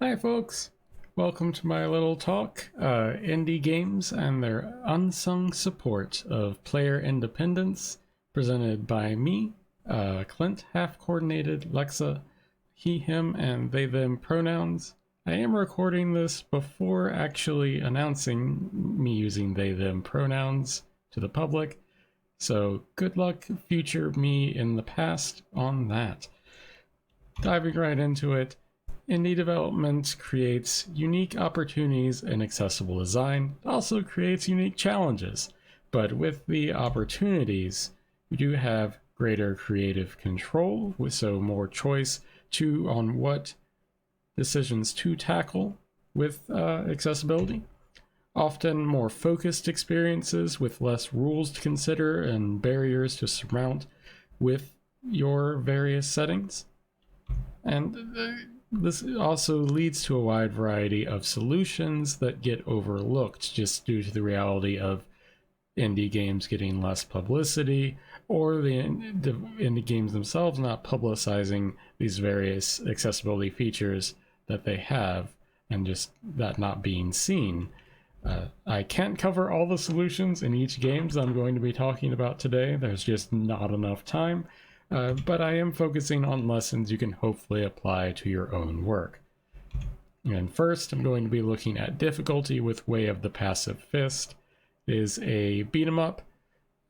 Hi folks, welcome to my little talk, indie games and their unsung support of player independence, presented by me, Clint, half-coordinated, Lexa, he, him, and they, them pronouns. I am recording this before actually announcing me using they, them pronouns to the public, so good luck future me in the past on that. Diving right into it, indie development creates unique opportunities in accessible design. It also creates unique challenges. But with the opportunities, we do have greater creative control, so more choice on what decisions to tackle with accessibility. Often more focused experiences with less rules to consider and barriers to surmount with your various settings. And this also leads to a wide variety of solutions that get overlooked just due to the reality of indie games getting less publicity, or the indie games themselves not publicizing these various accessibility features that they have, and just that not being seen. I can't cover all the solutions in each game I'm going to be talking about today. There's just not enough time. But I am focusing on lessons you can hopefully apply to your own work. And first, I'm going to be looking at difficulty with Way of the Passive Fist. It is a beat 'em up,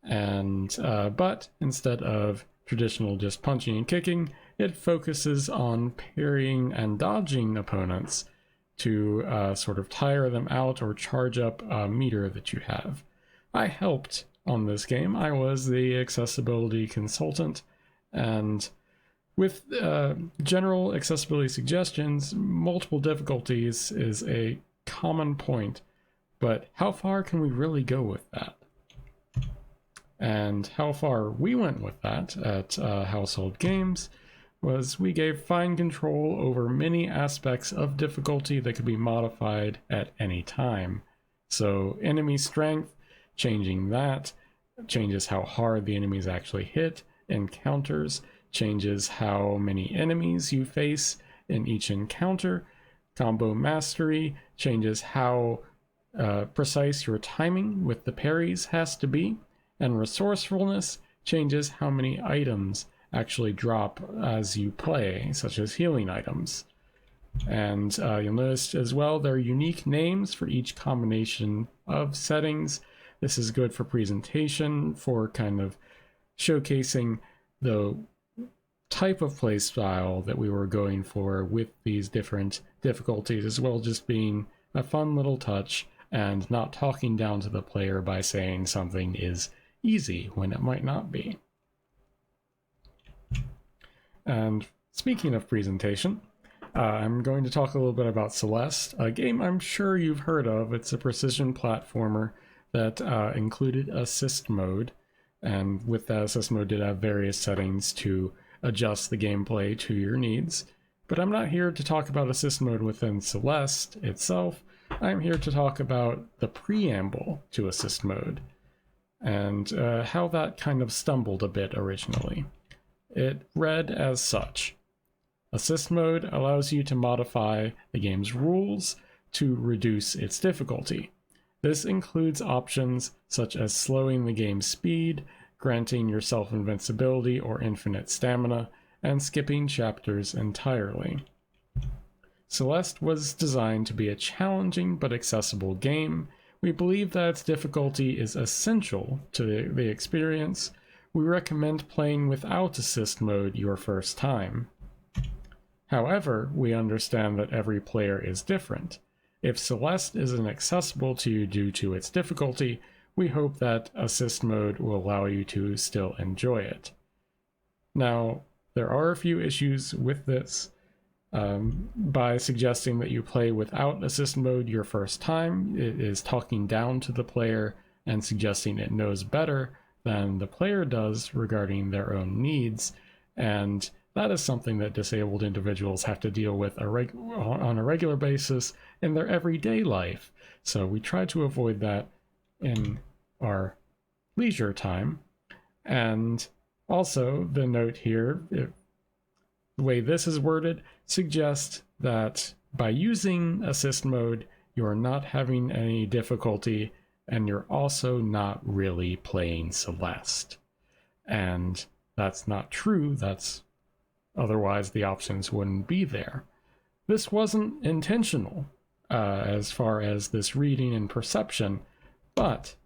and but instead of traditional just punching and kicking, it focuses on parrying and dodging opponents to sort of tire them out or charge up a meter that you have. I helped on this game. I was the accessibility consultant. And with general accessibility suggestions, multiple difficulties is a common point, but how far can we really go with that? And how far we went with that at Household Games was we gave fine control over many aspects of difficulty that could be modified at any time. So enemy strength, changing that, changes how hard the enemies actually hit. Encounters, changes how many enemies you face in each encounter. Combo mastery changes how precise your timing with the parries has to be. And resourcefulness changes how many items actually drop as you play, such as healing items. And you'll notice as well there are unique names for each combination of settings. This is good for presentation, for kind of showcasing the type of play style that we were going for with these different difficulties, as well as just being a fun little touch and not talking down to the player by saying something is easy when it might not be. And speaking of presentation, I'm going to talk a little bit about Celeste, a game I'm sure you've heard of. It's a precision platformer that included assist mode. And with that assist mode did have various settings to adjust the gameplay to your needs. But I'm not here to talk about assist mode within Celeste itself. I'm here to talk about the preamble to assist mode and how that kind of stumbled a bit originally. It read as such. Assist mode allows you to modify the game's rules to reduce its difficulty. This includes options such as slowing the game's speed, granting yourself invincibility or infinite stamina, and skipping chapters entirely. Celeste was designed to be a challenging but accessible game. We believe that its difficulty is essential to the experience. We recommend playing without assist mode your first time. However, we understand that every player is different. If Celeste isn't accessible to you due to its difficulty, we hope that assist mode will allow you to still enjoy it. Now, there are a few issues with this. By suggesting that you play without assist mode your first time, it is talking down to the player and suggesting it knows better than the player does regarding their own needs, and that is something that disabled individuals have to deal with on a regular basis in their everyday life. So we try to avoid that in our leisure time. And also, the note here, the way this is worded, suggests that by using assist mode, you're not having any difficulty, and you're also not really playing Celeste. And that's not true. Otherwise the options wouldn't be there. This wasn't intentional as far as this reading and perception, but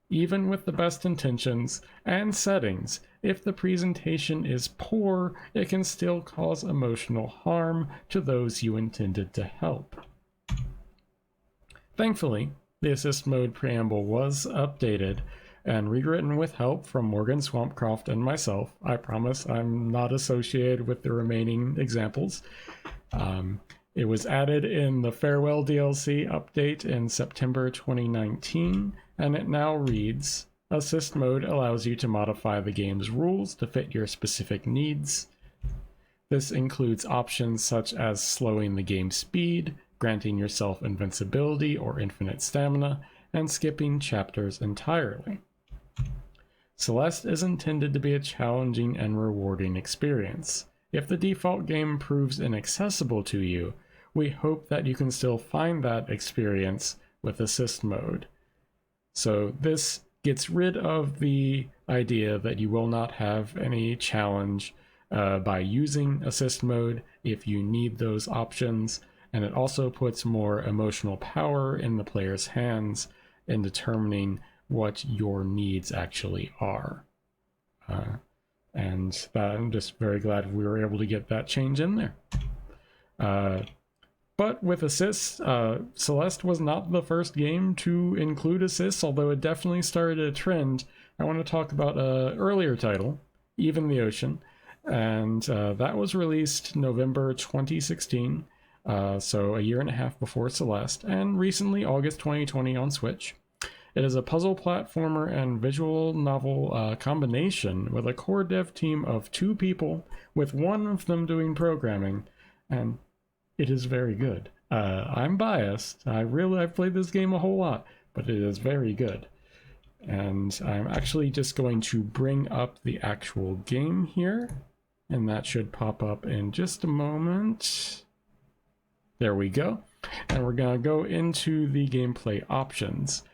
even with the best intentions and settings, if the presentation is poor, it can still cause emotional harm to those you intended to help. Thankfully, the assist mode preamble was updated and rewritten with help from Morgan Swampcroft and myself. I promise I'm not associated with the remaining examples. It was added in the Farewell DLC update in September 2019, and it now reads, Assist mode allows you to modify the game's rules to fit your specific needs. This includes options such as slowing the game's speed, granting yourself invincibility or infinite stamina, and skipping chapters entirely. Celeste is intended to be a challenging and rewarding experience. If the default game proves inaccessible to you, we hope that you can still find that experience with assist mode. So this gets rid of the idea that you will not have any challenge by using assist mode if you need those options, and it also puts more emotional power in the player's hands in determining what your needs actually are. And I'm just very glad we were able to get that change in there. But with assists, Celeste was not the first game to include assists, although it definitely started a trend. I want to talk about an earlier title, Even the Ocean, and that was released November 2016, so a year and a half before Celeste, and recently August 2020 on Switch. It is a puzzle platformer and visual novel combination with a core dev team of 2 people, with one of them doing programming, and it is very good. I'm biased. I've played this game a whole lot, but it is very good. And I'm actually just going to bring up the actual game here, and that should pop up in just a moment. There we go. And we're going to go into the gameplay options.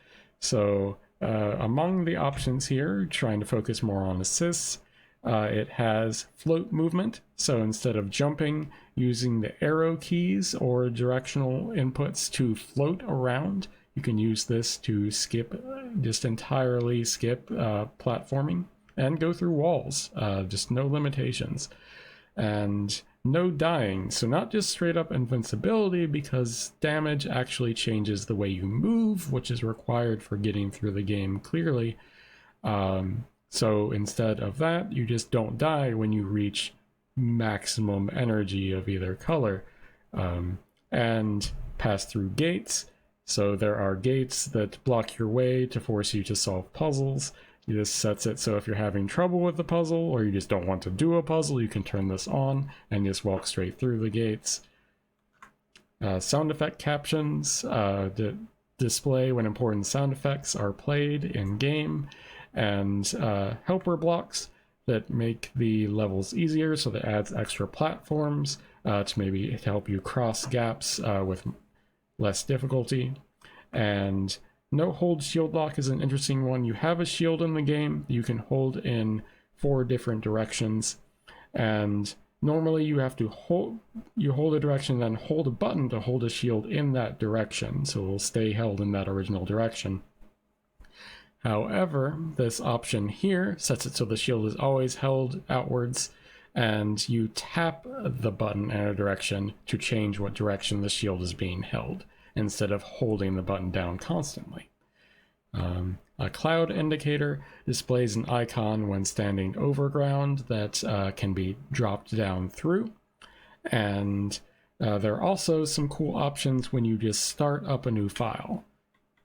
So among the options here, trying to focus more on assists, it has float movement. So instead of jumping, using the arrow keys or directional inputs to float around, you can use this to entirely skip platforming and go through walls, just no limitations. And no dying, so not just straight up invincibility, because damage actually changes the way you move, which is required for getting through the game clearly. So instead of that, you just don't die when you reach maximum energy of either color, and pass through gates. So there are gates that block your way to force you to solve puzzles. This sets it so if you're having trouble with the puzzle, or you just don't want to do a puzzle, you can turn this on and just walk straight through the gates. Sound effect captions display when important sound effects are played in game, and helper blocks that make the levels easier, so that adds extra platforms to help you cross gaps with less difficulty. And no hold shield lock is an interesting one. You have a shield in the game you can hold in 4 different directions, and normally you have to hold a direction, then hold a button to hold a shield in that direction, so it will stay held in that original direction. However, this option here sets it so the shield is always held outwards, and you tap the button in a direction to change what direction the shield is being held, instead of holding the button down constantly. A cloud indicator displays an icon when standing over ground that can be dropped down through. And there are also some cool options when you just start up a new file.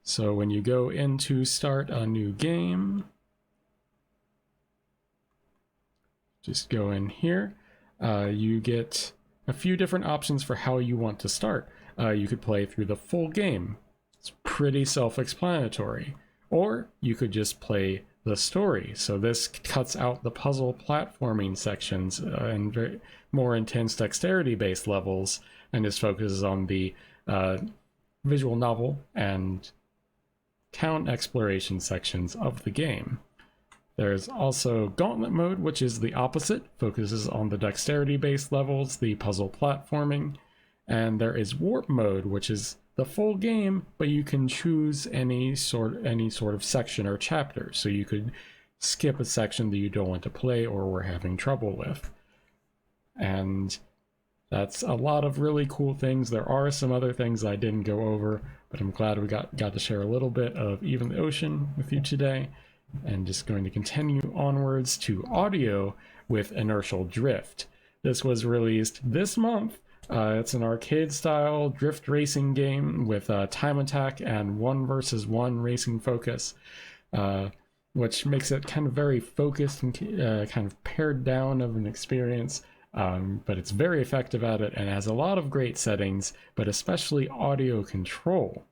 So when you go into start a new game, just go in here, you get a few different options for how you want to start. You could play through the full game. It's pretty self-explanatory. Or you could just play the story. So this cuts out the puzzle platforming sections and very more intense dexterity-based levels and just focuses on the visual novel and town exploration sections of the game. There's also Gauntlet Mode, which is the opposite, focuses on the dexterity-based levels, the puzzle platforming, and there is Warp Mode, which is the full game, but you can choose any sort of section or chapter, so you could skip a section that you don't want to play or were having trouble with. And that's a lot of really cool things. There are some other things I didn't go over, but I'm glad we got to share a little bit of Even the Ocean with you today. And just going to continue onwards to audio with Inertial Drift. This was released this month. It's an arcade-style drift racing game with time attack and 1 versus 1 racing focus, which makes it kind of very focused and kind of pared down of an experience. But it's very effective at it and has a lot of great settings, but especially audio control.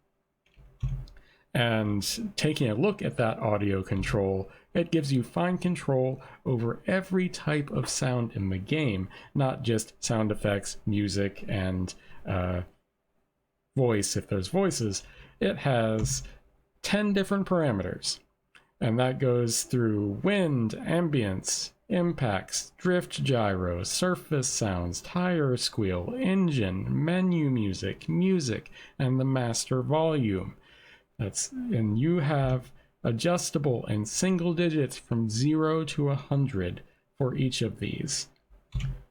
And taking a look at that audio control, it gives you fine control over every type of sound in the game, not just sound effects, music, and voice if there's voices. It has 10 different parameters, and that goes through wind, ambience, impacts, drift gyro, surface sounds, tire squeal, engine, menu music, and the master volume. And you have adjustable in single digits from 0 to 100 for each of these.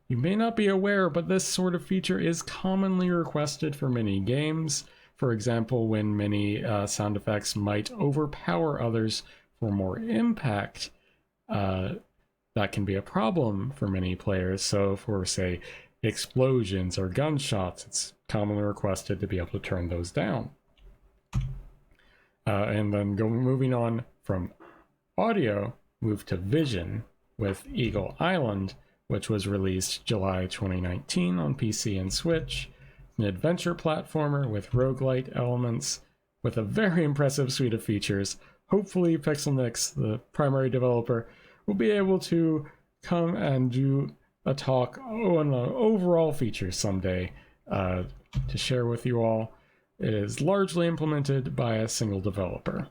You may not be aware, but this sort of feature is commonly requested for many games. For example, when many sound effects might overpower others for more impact, that can be a problem for many players. So for, say, explosions or gunshots, it's commonly requested to be able to turn those down. And then moving on from audio, move to vision with Eagle Island, which was released July 2019 on PC and Switch. An adventure platformer with roguelite elements, with a very impressive suite of features. Hopefully Pixelnix, the primary developer, will be able to come and do a talk on the overall features someday to share with you all. It is largely implemented by a single developer.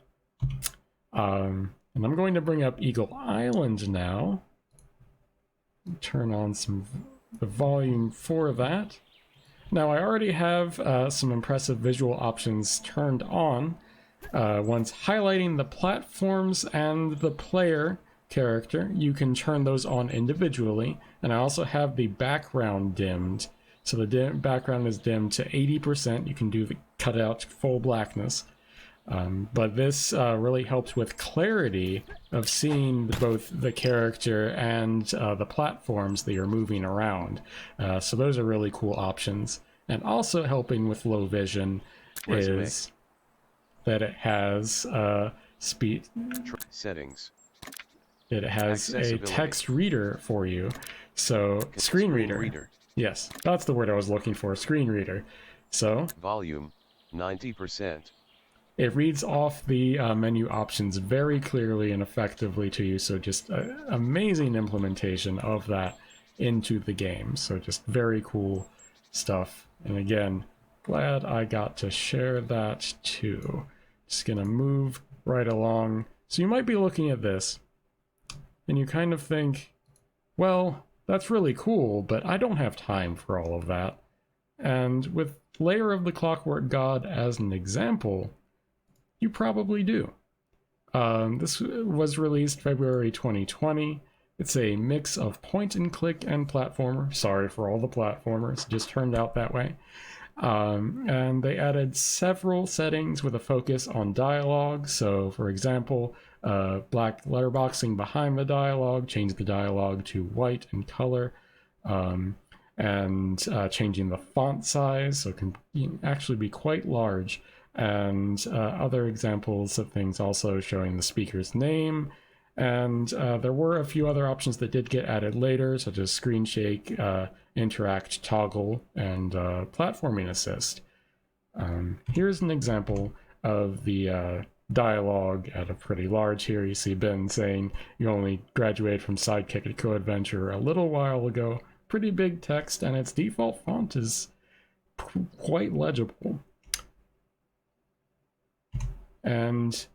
And I'm going to bring up Eagle Island now. Turn on the volume for that. Now I already have some impressive visual options turned on. Once highlighting the platforms and the player character, you can turn those on individually. And I also have the background dimmed. So the background is dimmed to 80%. You can do the cut out full blackness. But this really helps with clarity of seeing both the character and the platforms that you're moving around. So those are really cool options. And also helping with low vision is that it has speed settings. It has a text reader for you. So screen reader. Yes, that's the word I was looking for, screen reader. So volume 90%. It reads off the menu options very clearly and effectively to you, so just amazing implementation of that into the game. So just very cool stuff. And again, glad I got to share that too. Just gonna move right along. So you might be looking at this, and you kind of think, well, that's really cool, but I don't have time for all of that. And with Lair of the Clockwork God as an example, you probably do. This was released February 2020. It's a mix of point and click and platformer. Sorry for all the platformers, it just turned out that way. And they added several settings with a focus on dialogue. So for example, black letterboxing behind the dialogue, change the dialogue to white in color, and changing the font size, so it can actually be quite large. And other examples of things also showing the speaker's name. And there were a few other options that did get added later, such as screen shake, interact toggle, and platforming assist. Here's an example of the dialogue at a pretty large here. You see Ben saying you only graduated from Sidekick at Co-Adventure a little while ago. Pretty big text, and its default font is quite legible. And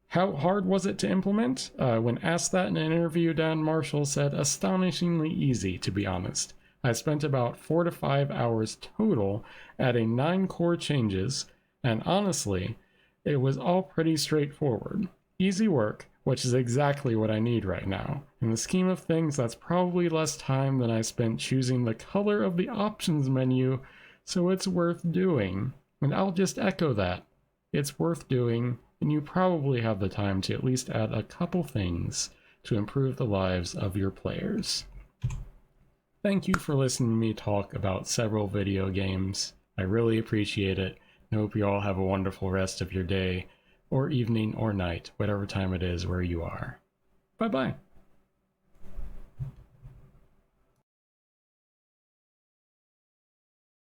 how hard was it to implement? When asked that in an interview, Dan Marshall said, astonishingly easy, to be honest. I spent about 4 to 5 hours total adding 9 core changes, and honestly, it was all pretty straightforward. Easy work, which is exactly what I need right now. In the scheme of things, that's probably less time than I spent choosing the color of the options menu, so it's worth doing. And I'll just echo that. It's worth doing, and you probably have the time to at least add a couple things to improve the lives of your players. Thank you for listening to me talk about several video games. I really appreciate it. I hope you all have a wonderful rest of your day, or evening, or night, whatever time it is where you are. Bye-bye.